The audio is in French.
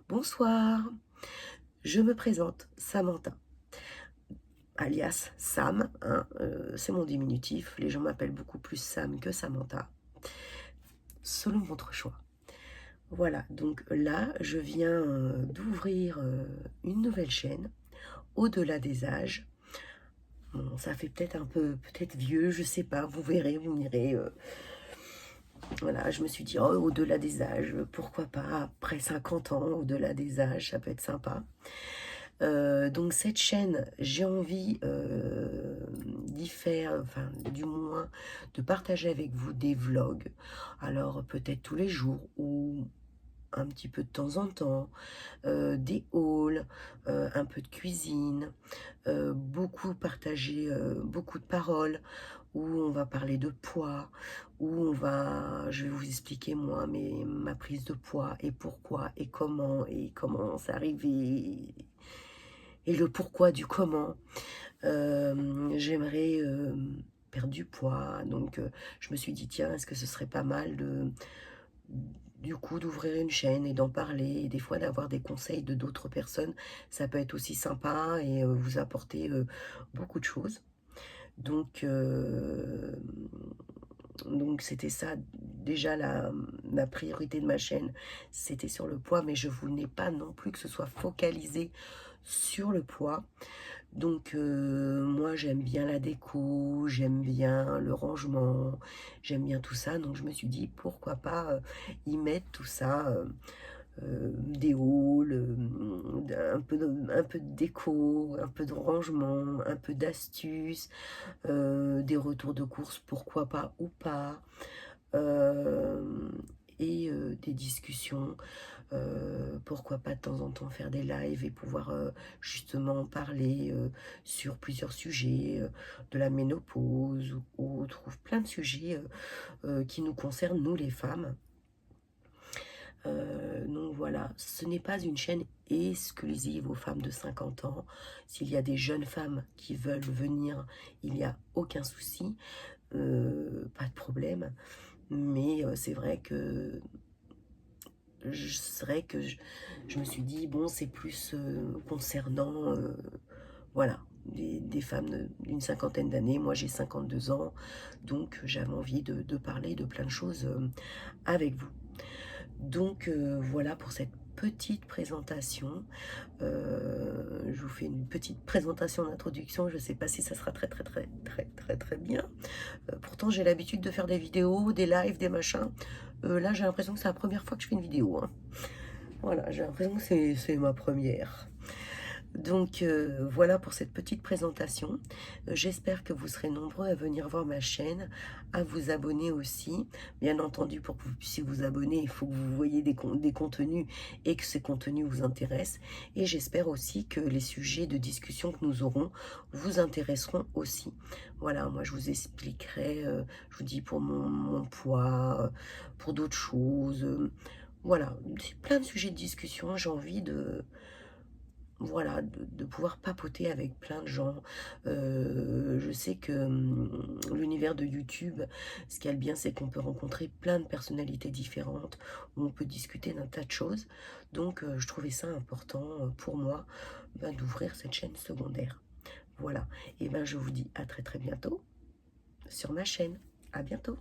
Bonsoir, je me présente, Samantha, alias Sam, hein, c'est mon diminutif. Les gens m'appellent beaucoup plus Sam que Samantha, selon votre choix. Voilà, donc là, je viens d'ouvrir une nouvelle chaîne, Au-delà des âges. Bon, ça fait peut-être un peu, peut-être vieux, je sais pas, vous verrez, vous m'irez. Voilà, je me suis dit, oh, au-delà des âges, pourquoi pas, après 50 ans, au-delà des âges, ça peut être sympa. Donc cette chaîne, j'ai envie d'y faire, enfin du moins de partager avec vous des vlogs. Alors peut-être tous les jours ou un petit peu de temps en temps, des hauls, un peu de cuisine, beaucoup partager, beaucoup de paroles où on va parler de poids, où je vais vous expliquer moi ma prise de poids et pourquoi et comment c'est arrivé et le pourquoi du comment. J'aimerais perdre du poids, donc je me suis dit tiens, est-ce que ce serait pas mal du coup d'ouvrir une chaîne et d'en parler et des fois d'avoir des conseils de d'autres personnes, ça peut être aussi sympa et vous apporter beaucoup de choses. Donc, donc c'était ça, déjà la priorité de ma chaîne, c'était sur le poids, mais je voulais pas non plus que ce soit focalisé sur le poids. Donc moi j'aime bien la déco, j'aime bien le rangement, j'aime bien tout ça, donc je me suis dit pourquoi pas y mettre tout ça, des hauls, un peu de déco, un peu de rangement, un peu d'astuces, des retours de course, pourquoi pas ou pas, euh, et des discussions, pourquoi pas de temps en temps faire des lives et pouvoir justement parler sur plusieurs sujets, de la ménopause ou autre, ou plein de sujets qui nous concernent, nous les femmes. Donc voilà, ce n'est pas une chaîne exclusive aux femmes de 50 ans. S'il y a des jeunes femmes qui veulent venir, il n'y a aucun souci, pas de problème. Mais c'est vrai que je me suis dit, bon, c'est plus concernant, voilà, des femmes d'une cinquantaine d'années. Moi, j'ai 52 ans, donc j'avais envie de parler de plein de choses avec vous. Donc voilà pour cette petite présentation. Je vous fais une petite présentation d'introduction. Je ne sais pas si ça sera très bien. Pourtant j'ai l'habitude de faire des vidéos, des lives, des machins. Là j'ai l'impression que c'est la première fois que je fais une vidéo, hein. Voilà, j'ai l'impression que c'est ma première. Donc voilà pour cette petite présentation. J'espère que vous serez nombreux à venir voir ma chaîne, à vous abonner aussi. Bien entendu, pour que vous puissiez vous abonner, il faut que vous voyez des contenus et que ces contenus vous intéressent. Et j'espère aussi que les sujets de discussion que nous aurons vous intéresseront aussi. Voilà, moi je vous expliquerai, je vous dis pour mon poids, pour d'autres choses. Voilà, c'est plein de sujets de discussion. J'ai envie voilà, de pouvoir papoter avec plein de gens. Je sais que l'univers de YouTube, ce qui est bien, c'est qu'on peut rencontrer plein de personnalités différentes, où on peut discuter d'un tas de choses. Donc, je trouvais ça important pour moi d'ouvrir cette chaîne secondaire. Voilà, et ben je vous dis à très bientôt sur ma chaîne. À bientôt.